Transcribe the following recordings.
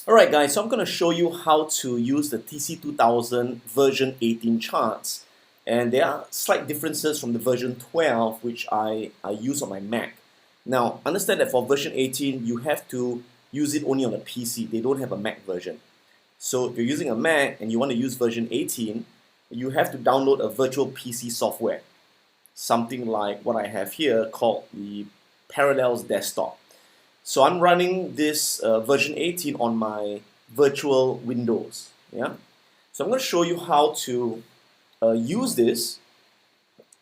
Alright guys, so I'm going to show you how to use the TC2000 version 18 charts, and there are slight differences from the version 12 which I use on my Mac. Now understand that for version 18 you have to use it only on a PC, they don't have a Mac version. So if you're using a Mac and you want to use version 18, you have to download a virtual PC software, something like what I have here called the Parallels Desktop. So I'm running this version 18 on my virtual Windows. Yeah. So I'm going to show you how to use this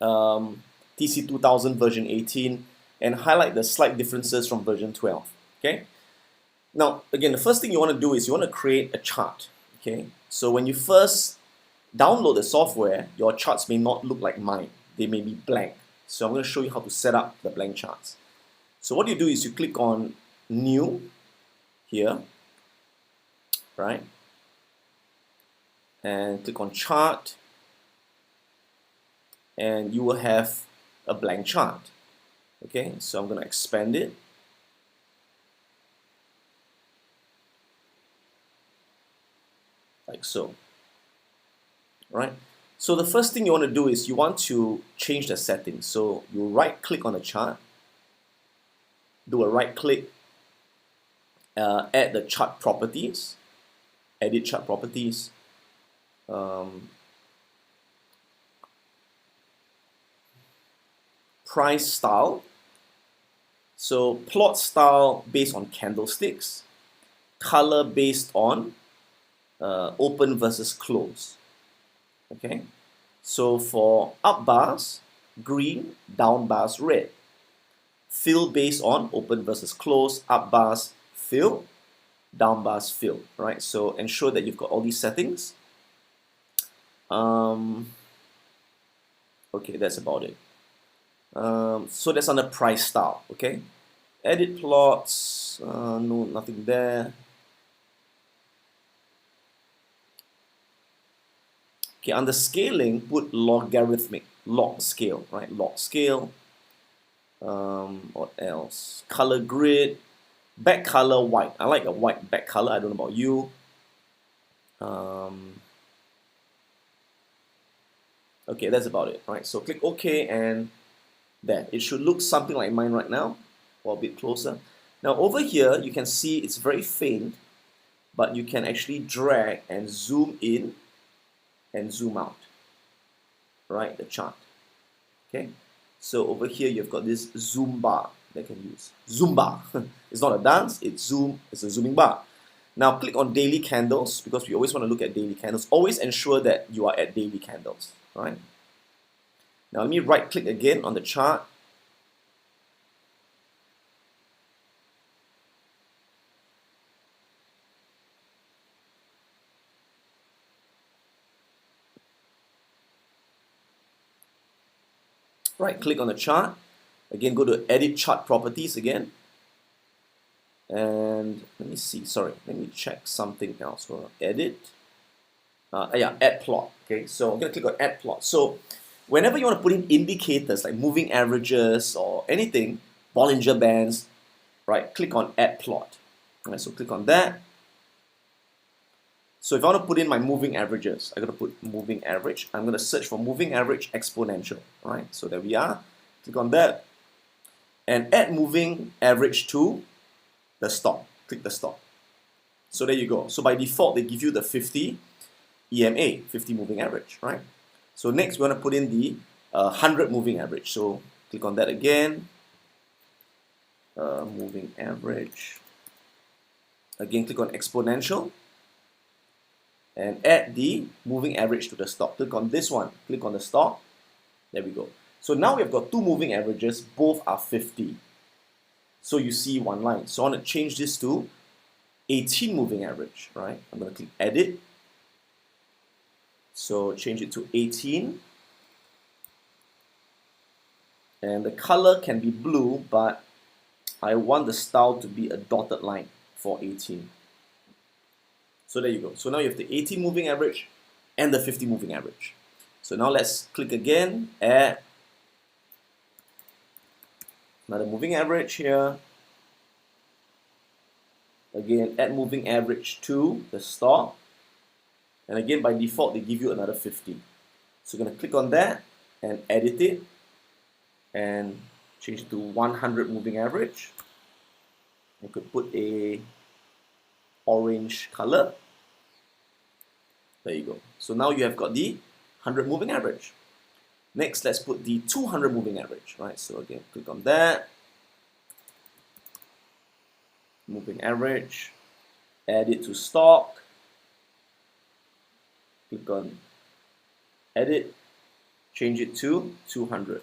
TC2000 version 18 and highlight the slight differences from version 12. Okay. Now, again, the first thing you want to do is you want to create a chart. Okay. So when you first download the software, your charts may not look like mine. They may be blank. So I'm going to show you how to set up the blank charts. So what you do is you click on New here, right? And click on Chart, and you will have a blank chart. Okay, so I'm going to expand it. Like so. Right? So the first thing you want to do is you want to change the settings. So you right click on the chart, do a right click, add the chart properties, edit chart properties, price style, so plot style based on candlesticks, color based on open versus close. Okay, so for up bars, green, down bars, red. Fill based on open versus close, up bars, fill, down bars, fill, right? So ensure that you've got all these settings. Okay, that's about it. So that's under price style, okay? Edit plots, no, nothing there. Okay, under scaling, put logarithmic, log scale, right? Log scale. What else? Color grid, back color white. I like a white back color. I don't know about you. Okay, that's about it, right? So click OK, and there. It should look something like mine right now, or a bit closer. Now over here, you can see it's very faint, but you can actually drag and zoom in and zoom out, right? The chart. Okay. So over here, you've got this zoom bar that you can use. Zoom bar. It's not a dance, it's zoom, it's a zooming bar. Now click on daily candles, because we always want to look at daily candles. Always ensure that you are at daily candles, right? Now let me right click again on the chart. Right click on the chart. Again, go to edit chart properties again. And let me see, sorry, let me check something else. So edit, yeah, add plot. Okay, so I'm gonna click on add plot. So whenever you want to put in indicators like moving averages or anything, Bollinger Bands, right, click on add plot. Right, so click on that. So if I want to put in my moving averages, I'm going to put moving average. I'm going to search for moving average exponential. Right, so there we are. Click on that and add moving average to the stop. Click the stop. So there you go. So by default, they give you the 50 EMA, 50 moving average, right? So next, we want to put in the 100 moving average. So click on that again. Moving average. Again, click on exponential and add the moving average to the stop. Click on this one. Click on the stop. There we go. So now we've got two moving averages. Both are 50. So you see one line. So I want to change this to 18 moving average, right? I'm going to click edit. So change it to 18. And the color can be blue, but I want the style to be a dotted line for 18. So there you go. So now you have the 18 moving average and the 50 moving average. So now let's click again, add another moving average here. Again, add moving average to the stock. And again, by default, they give you another 50. So we're going to click on that and edit it and change it to 100 moving average. You could put a orange color. There you go. So now you have got the 100 moving average. Next, let's put the 200 moving average, right? So again, click on that. Moving average, add it to stock. Click on edit, change it to 200.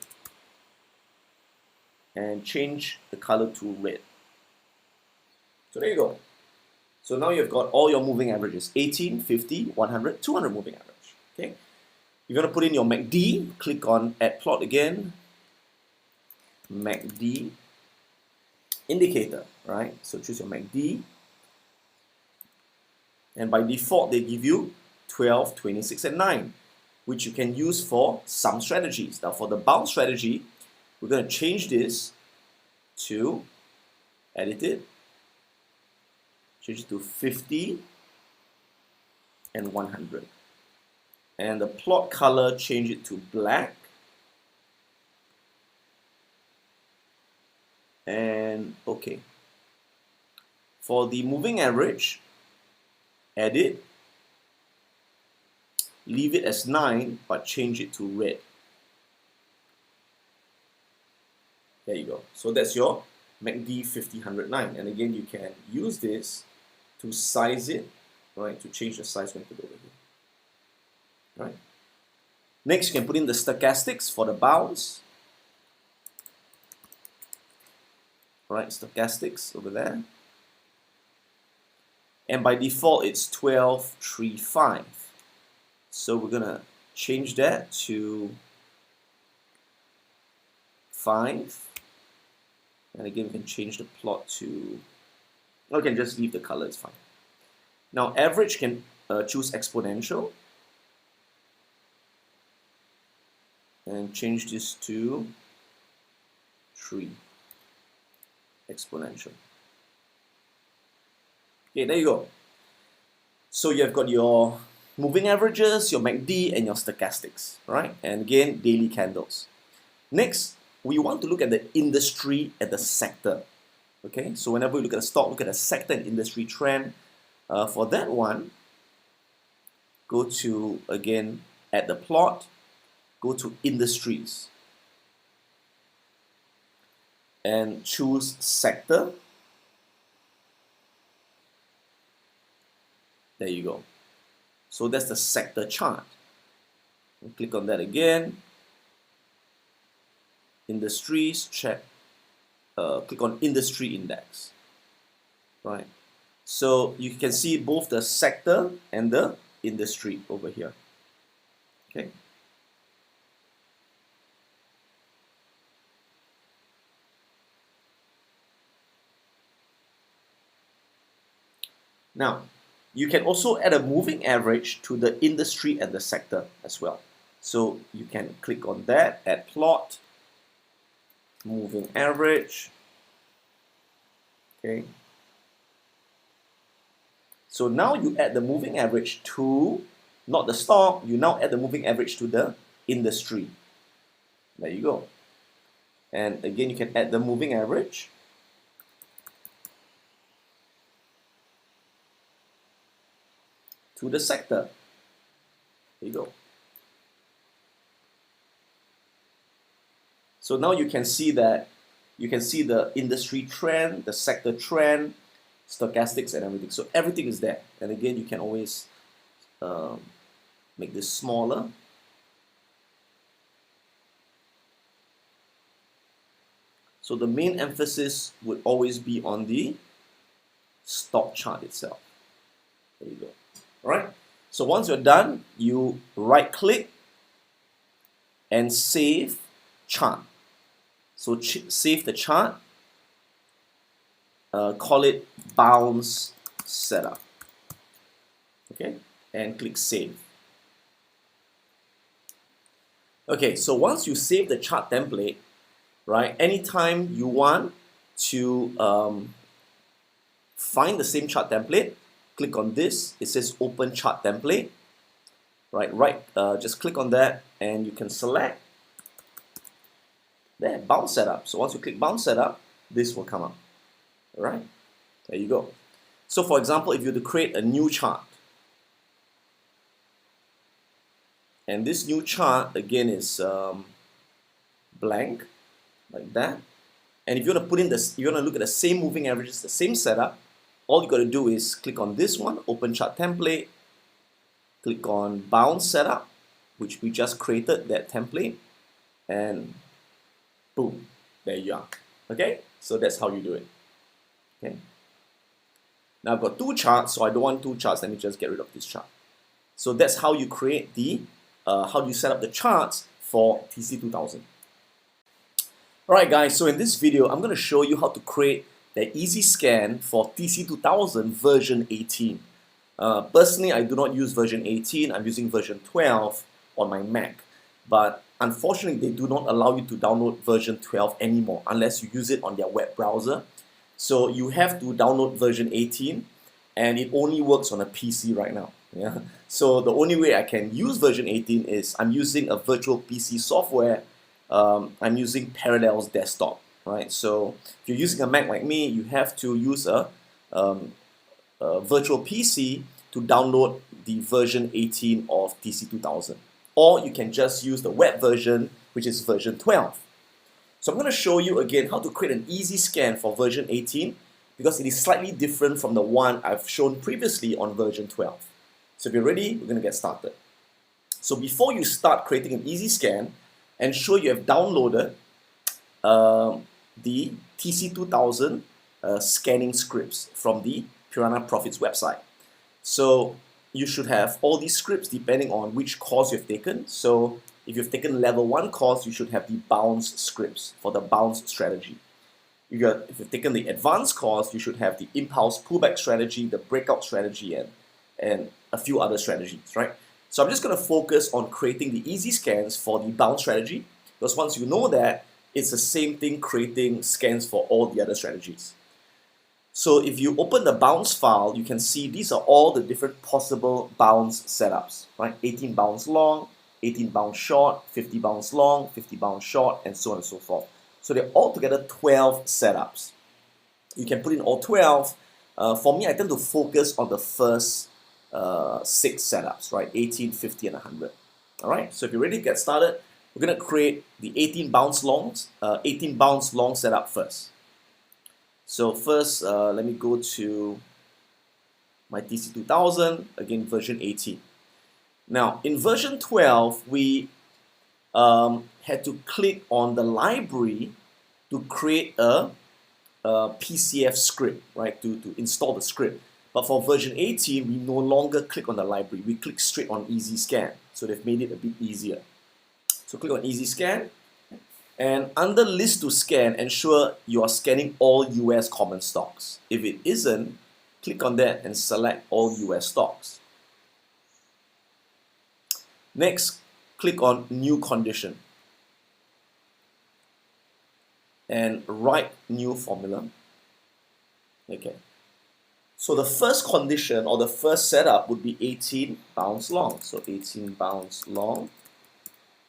And change the color to red. So there you go. So now you've got all your moving averages, 18, 50, 100, 200 moving average. Okay. You're going to put in your MACD, click on add plot again, MACD indicator, right? So choose your MACD. And by default, they give you 12, 26, and 9, which you can use for some strategies. Now for the bounce strategy, we're going to change this to, edit it, change it to 50 and 100. And the plot color, change it to black. And okay. For the moving average, edit, leave it as 9, but change it to red. There you go. So that's your MACD 50, 100, 9. And again, you can use this to size it, right? To change the size when you put it over here. Right. Next, you can put in the stochastics for the bounce. Right, stochastics over there. And by default, it's 12, 3, 5. So we're gonna change that to 5. And again, we can change the plot to, or we can just leave the color, it's fine. Now, average can choose exponential. And change this to 3. Exponential. Okay, there you go. So you've got your moving averages, your MACD, and your stochastics, right? And again, daily candles. Next, we want to look at the industry and the sector. Okay, so whenever we look at a stock, look at the sector and industry trend. For that one, go to, again, add the plot, go to industries, and choose sector. There you go. So that's the sector chart. And click on that again. Industries, check. Click on industry index. Right. So you can see both the sector and the industry over here. Okay. Now, you can also add a moving average to the industry and the sector as well. So you can click on that, add plot, moving average. Okay. So now you add the moving average to, not the stock, you now add the moving average to the industry. There you go. And again, you can add the moving average. To the sector. There you go. So now you can see that you can see the industry trend, the sector trend, stochastics, and everything. So everything is there. And again, you can always make this smaller. So the main emphasis would always be on the stock chart itself. There you go. All right. So once you're done, you right click and save chart. So save the chart, call it bounce setup. Okay, and click save. Okay, so once you save the chart template, right, anytime you want to find the same chart template, click on this, it says open chart template, right, just click on that and you can select there, bounce setup. So once you click bounce setup, this will come up, all right, there you go. So for example, if you were to create a new chart, and this new chart again is blank, like that. And if you want to put in this, you want to look at the same moving averages, the same setup, all you got to do is click on this one, open chart template, click on bounce setup, which we just created that template, and boom, there you are. Okay, so that's how you do it. Okay. Now I've got two charts, so I don't want two charts. Let me just get rid of this chart. So that's how you create the, how do you set up the charts for TC2000. Alright guys, so in this video, I'm going to show you how to create the easy scan for TC2000 version 18. Personally, I do not use version 18, I'm using version 12 on my Mac. But unfortunately, they do not allow you to download version 12 anymore unless you use it on their web browser. So you have to download version 18 and it only works on a PC right now. Yeah. So the only way I can use version 18 is I'm using a virtual PC software. I'm using Parallels Desktop, right? So if you're using a Mac like me, you have to use a virtual PC to download the version 18 of TC2000. Or you can just use the web version, which is version 12. So I'm going to show you again how to create an easy scan for version 18 because it is slightly different from the one I've shown previously on version 12. So if you're ready, we're going to get started. So before you start creating an easy scan, ensure you have downloaded the TC2000 scanning scripts from the Piranha Profits website. So you should have all these scripts depending on which course you've taken. So if you've taken level 1 course, you should have the bounce scripts for the bounce strategy. If you've taken the advanced course, you should have the impulse pullback strategy, the breakout strategy, and a few other strategies, right? So I'm just going to focus on creating the easy scans for the bounce strategy because once you know that, it's the same thing creating scans for all the other strategies. So if you open the bounce file, you can see these are all the different possible bounce setups, right? 18 bounce long, 18 bounce short, 50 bounce long, 50 bounce short, and so on and so forth. So they're altogether 12 setups. You can put in all 12. For me, I tend to focus on the first 6 setups, right? 18, 50, and 100. All right, so if you're ready to get started, we're going to create the 18 bounce long setup first. So first, let me go to my TC2000, again, version 18. Now, in version 12, we had to click on the library to create a PCF script, right, to install the script. But for version 18, we no longer click on the library. We click straight on Easy Scan. So they've made it a bit easier. So click on Easy Scan. And under List to Scan, ensure you are scanning all US common stocks. If it isn't, click on that and select all US stocks. Next, click on New Condition. And write New Formula. Okay. So the first condition or the first setup would be 18 bounce long. So 18 bounce long.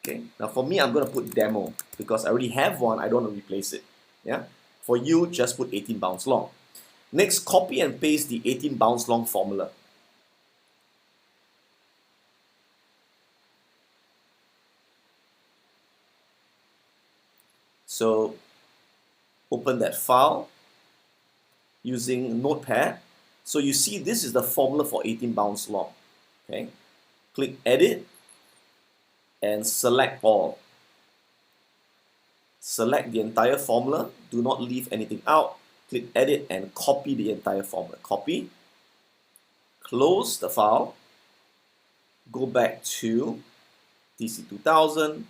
Okay. Now for me, I'm going to put demo because I already have one. I don't want to replace it. Yeah. For you, just put 18 bounce long. Next, copy and paste the 18 bounce long formula. So open that file using Notepad. So you see this is the formula for 18 bounce long. Okay. Click Edit and select all. Select the entire formula. Do not leave anything out. Click Edit and copy the entire formula. Copy. Close the file. Go back to TC2000.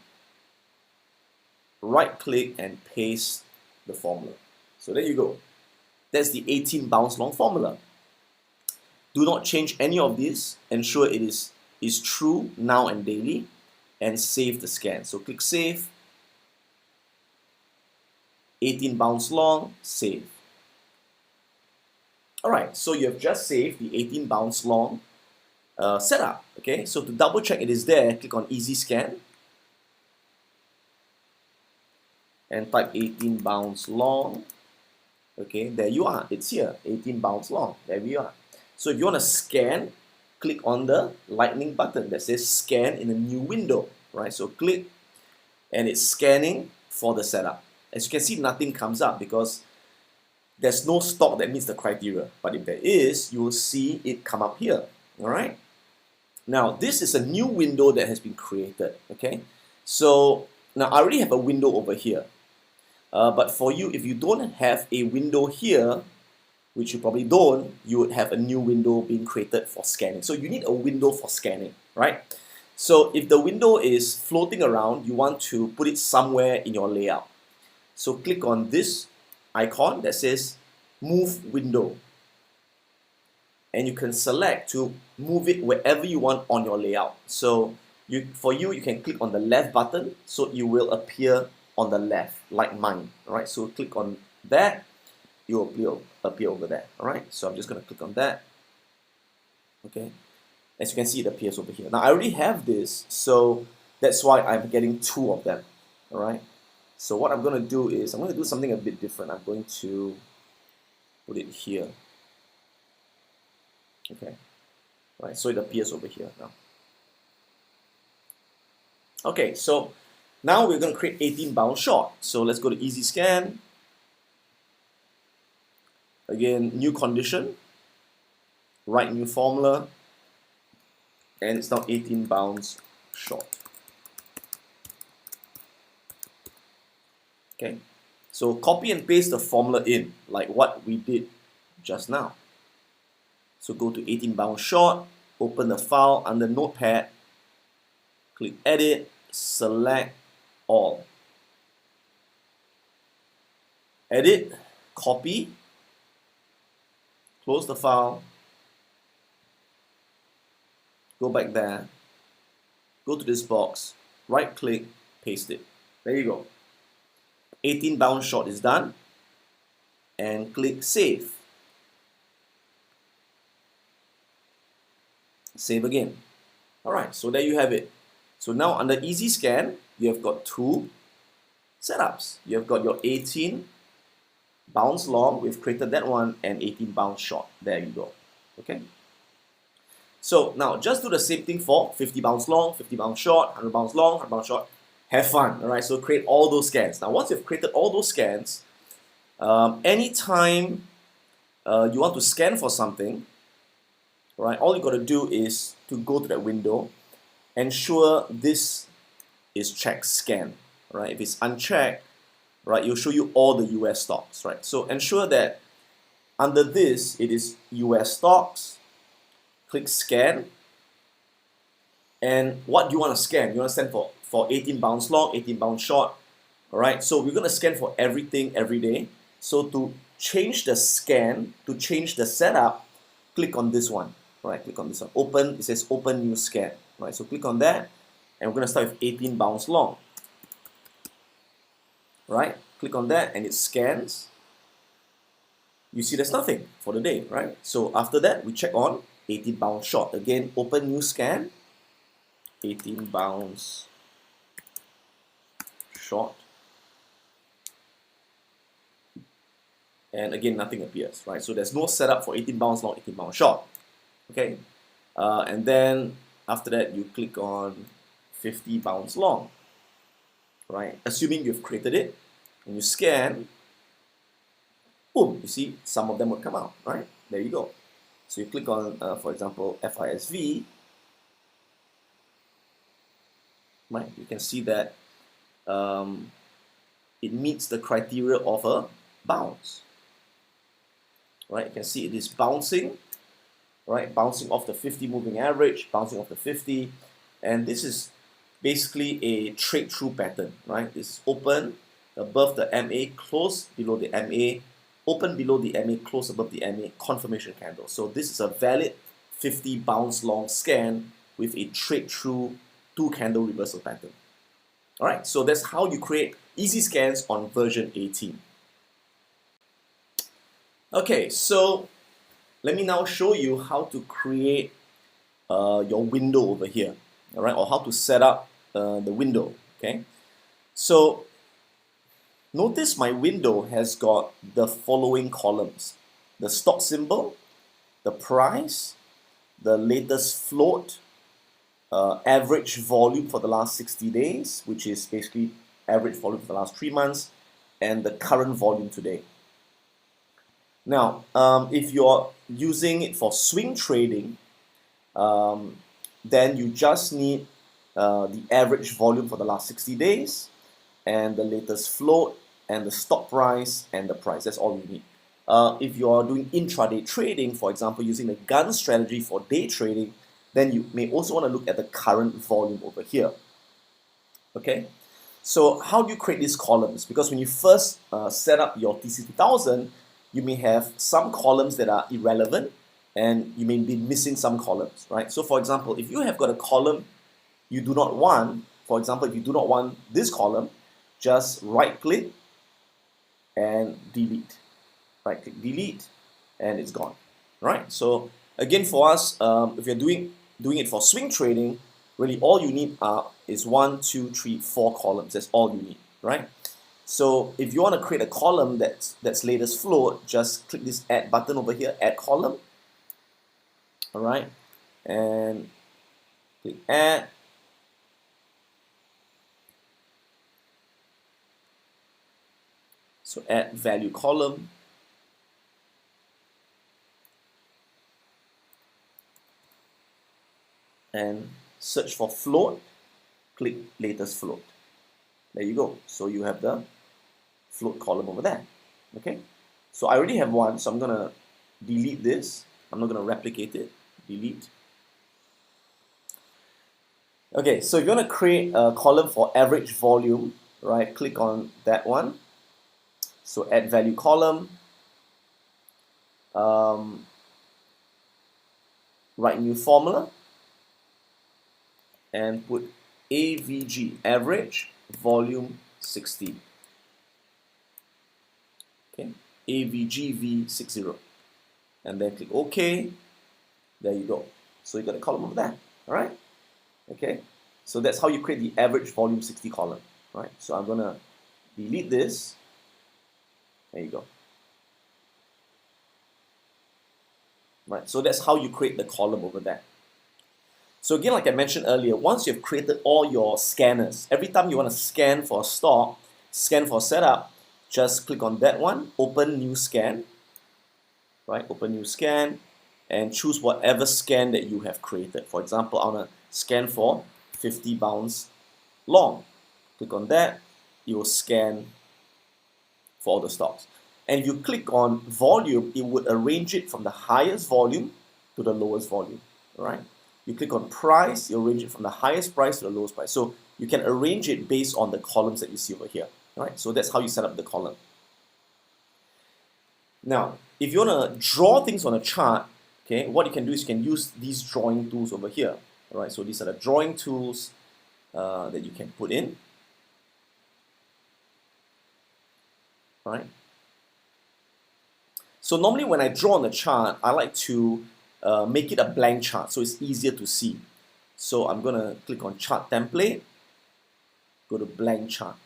Right click and paste the formula. So there you go. That's the 18 bounce long formula. Do not change any of this. Ensure it is true now and daily and save the scan. So click Save. 18 bounce long, save. Alright, so you have just saved the 18 bounce long setup. Okay, so to double check it is there, click on easy scan and type 18 bounce long. Okay, there you are, it's here, 18 bounce long, there we are. So if you want to scan, click on the lightning button that says scan in a new window, right? So click and it's scanning for the setup. As you can see, nothing comes up because there's no stock that meets the criteria. But if there is, you will see it come up here, all right? Now, this is a new window that has been created, okay? So now I already have a window over here. But for you, if you don't have a window here, which you probably don't, you would have a new window being created for scanning. So you need a window for scanning, right? So if the window is floating around, you want to put it somewhere in your layout. So click on this icon that says move window. And you can select to move it wherever you want on your layout. So for you can click on the left button, so it will appear on the left, like mine. Alright, so click on that, it will appear over there. Alright, so I'm just going to click on that. Okay, as you can see, it appears over here. Now I already have this, so that's why I'm getting two of them. Alright, so what I'm going to do is I'm going to do something a bit different. I'm going to put it here. Okay, right, so it appears over here now. Okay, so now we're going to create 18 bounce short. So let's go to easy scan. Again, new condition, write new formula, and it's now 18 bounce short. Okay, so copy and paste the formula in, like what we did just now. So go to 18 bounce short, open the file under Notepad, click edit, select all. Edit, copy, close the file, go back there, go to this box, right click, paste it. There you go. 18 bounce short is done, and click save. Save again. Alright, so there you have it. So now under easy scan, you have got two setups. You have got your 18 bounce long, we've created that one, and 18 bounce short. There you go. Okay. So now just do the same thing for 50 bounce long, 50 bounce short, 100 bounce long, 100 bounce short. Have fun. Alright, so create all those scans. Now once you've created all those scans, anytime you want to scan for something, right, all you got to do is to go to that window, ensure this is checked scan, right? If it's unchecked, right, it'll show you all the US stocks, right? So ensure that under this, it is US stocks, click scan, and what do you want to scan? You want to scan for 18 bounce long, 18 bounce short, all right? So we're going to scan for everything every day. So to change the scan, to change the setup, click on this one. Right, click on this one. Open, it says open new scan. Right, so click on that, and we're going to start with 18 bounce long. Right, click on that, and it scans. You see there's nothing for the day, right? So after that, we check on 18 bounce short. Again, open new scan, 18 bounce short. And again, nothing appears, right? So there's no setup for 18 bounce long, 18 bounce short. Okay, and then after that you click on 50 bounce long, right? Assuming you've created it, and you scan, boom, you see some of them will come out, right? There you go. So you click on, for example, FISV, right? You can see that it meets the criteria of a bounce, right? You can see it is bouncing. Right, bouncing off the 50 moving average, bouncing off the 50, and this is basically a trade through pattern, right? It's open above the MA, close below the MA, open below the MA, close above the MA, confirmation candle. So this is a valid 50 bounce long scan with a trade through 2 candle reversal pattern. All right, so that's how you create easy scans on version 18. Okay, so let me now show you how to create your window over here, all right, or how to set up the window. Okay, so notice my window has got the following columns: the stock symbol, the price, the latest float, average volume for the last 60 days, which is basically average volume for the last 3 months, and the current volume today. Now, if you're using it for swing trading, then you just need the average volume for the last 60 days, and the latest float, and the stock price, and the price. That's all you need. If you are doing intraday trading, for example, using the gun strategy for day trading, then you may also want to look at the current volume over here. Okay, so how do you create these columns? Because when you first set up your TC2000, you may have some columns that are irrelevant, and you may be missing some columns, right? So for example, if you have got a column you do not want, for example, if you do not want this column, just right click and delete. Right click, delete, and it's gone. Right? So again, for us, if you're doing it for swing trading, really all you need is 1, 2, 3, 4 columns. That's all you need, right? So if you want to create a column that's latest float, just click this add button over here, add column. All right, and click add. So add value column. And search for float, click latest float. There you go. So you have the float column over there. Okay, so I already have one, so I'm gonna delete this. I'm not gonna replicate it. Delete. Okay, so if you want to create a column for average volume, right, click on that one. So add value column, write new formula, and put AVG, average volume 60. Okay, AVGV60, and then click OK. There you go. So you got a column over there. All right. Okay. So that's how you create the average volume 60 column. Right. So I'm gonna delete this. There you go. Right. So that's how you create the column over there. So again, like I mentioned earlier, once you've created all your scanners, every time you want to scan for a stock, scan for setup, just click on that one, open new scan, right? Open new scan, and choose whatever scan that you have created. For example, I want to scan for 50 bounce long. Click on that, you will scan for all the stocks. And if you click on volume, it would arrange it from the highest volume to the lowest volume, right? You click on price, you arrange it from the highest price to the lowest price. So you can arrange it based on the columns that you see over here, right? So that's how you set up the column. Now, if you want to draw things on a chart, okay, what you can do is you can use these drawing tools over here, all right? So these are the drawing tools that you can put in, right? So normally when I draw on the chart, I like to make it a blank chart so it's easier to see. So I'm going to click on chart template, go to blank chart.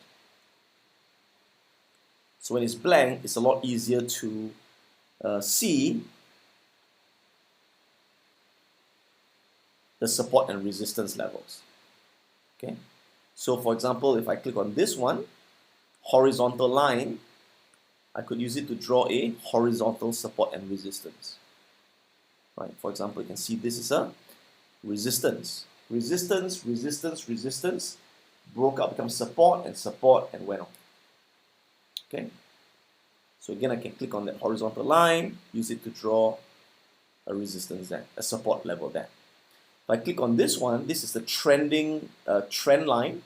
So when it's blank, it's a lot easier to see the support and resistance levels. Okay. So for example, if I click on this one, horizontal line, I could use it to draw a horizontal support and resistance. Right. For example, you can see this is a resistance, resistance, resistance, resistance, broke up, becomes support, and went on. Okay. So again, I can click on that horizontal line, use it to draw a resistance there, a support level there. If I click on this one, this is the trending trend line.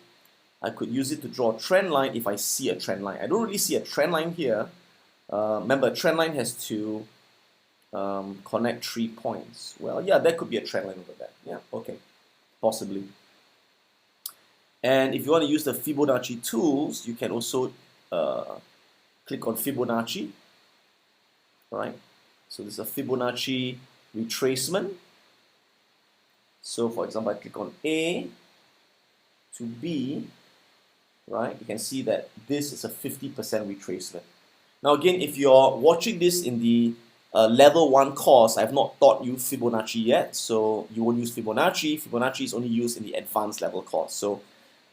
I could use it to draw a trend line if I see a trend line. I don't really see a trend line here. Remember, a trend line has to connect 3 points. Well, yeah, that could be a trend line over there. Yeah, okay, possibly. And if you want to use the Fibonacci tools, you can also click on Fibonacci, right? So this is a Fibonacci retracement. So for example, I click on A to B, right? You can see that this is a 50% retracement. Now again, if you're watching this in the level 1 course, I have not taught you Fibonacci yet, so you won't use Fibonacci. Fibonacci is only used in the advanced level course. So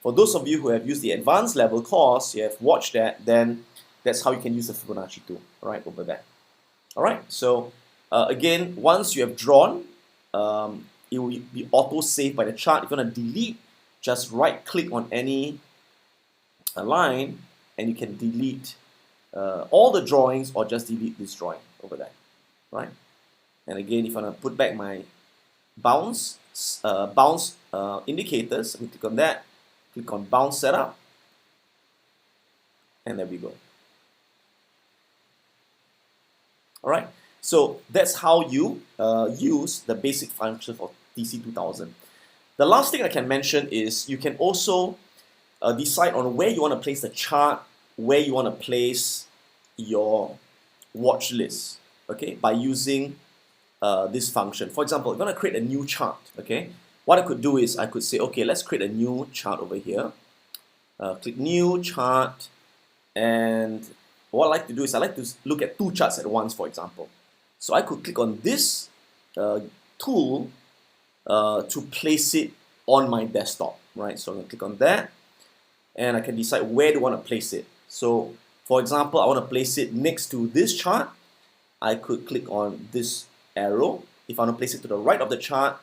for those of you who have used the advanced level course, you have watched that, then that's how you can use the Fibonacci tool, right, over there. All right, so again, once you have drawn, it will be auto-saved by the chart. If you want to delete, just right-click on any line, and you can delete all the drawings or just delete this drawing over there, right? And again, if I want to put back my bounce indicators, we click on that, click on bounce setup, and there we go. All right, so that's how you use the basic function for TC2000. The last thing I can mention is you can also decide on where you want to place the chart, where you want to place your watch list, okay, by using this function. For example, if you want to create a new chart, okay, what I could do is I could say, okay, let's create a new chart over here. Click new chart, and what I like to do is I like to look at 2 charts at once, for example. So I could click on this tool to place it on my desktop, right? So I'm going to click on that, and I can decide where do I want to place it. So for example, I want to place it next to this chart. I could click on this arrow. If I want to place it to the right of the chart,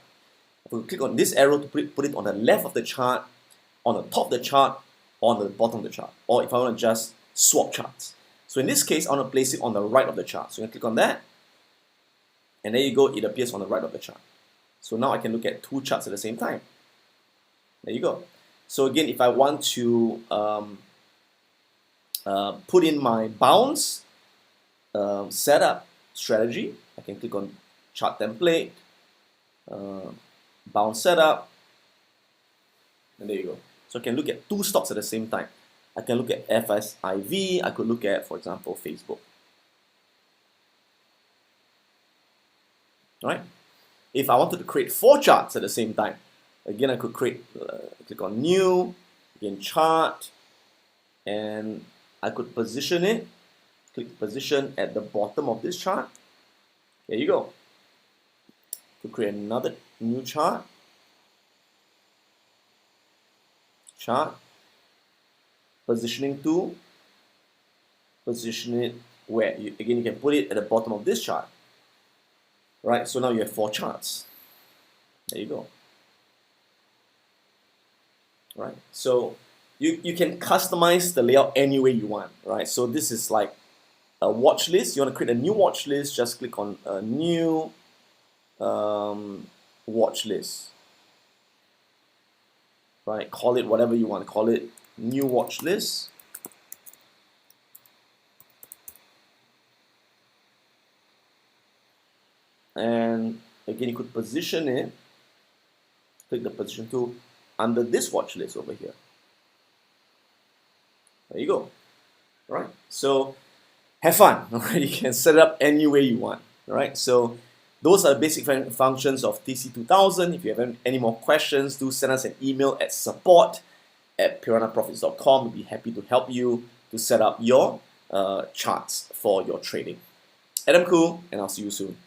I could click on this arrow to put it on the left of the chart, on the top of the chart, or on the bottom of the chart. Or if I want to just swap charts. So in this case, I want to place it on the right of the chart. So I'm going to click on that, and there you go, it appears on the right of the chart. So now I can look at 2 charts at the same time. There you go. So again, if I want to put in my bounce setup strategy, I can click on chart template, bounce setup, and there you go. So I can look at 2 stocks at the same time. I can look at FSIV, I could look at, for example, Facebook. Right? If I wanted to create 4 charts at the same time, again I could create, click on new, again chart, and I could position it, click position at the bottom of this chart. There you go. To create another new chart, positioning tool, position it where? Again, you can put it at the bottom of this chart. Right, so now you have 4 charts. There you go. Right, so you can customize the layout any way you want. Right, so this is like a watch list. You want to create a new watch list, just click on a new watch list. Right, call it whatever you want. Call it new watch list. And again, you could position it, click the position tool under this watch list over here. There you go. All right, so have fun. All right, you can set it up any way you want. All right, so those are the basic functions of TC2000. If you have any more questions, do send us an email at support@piranhaprofits.com. We'll be happy to help you to set up your charts for your trading. Adam Khoo, and I'll see you soon.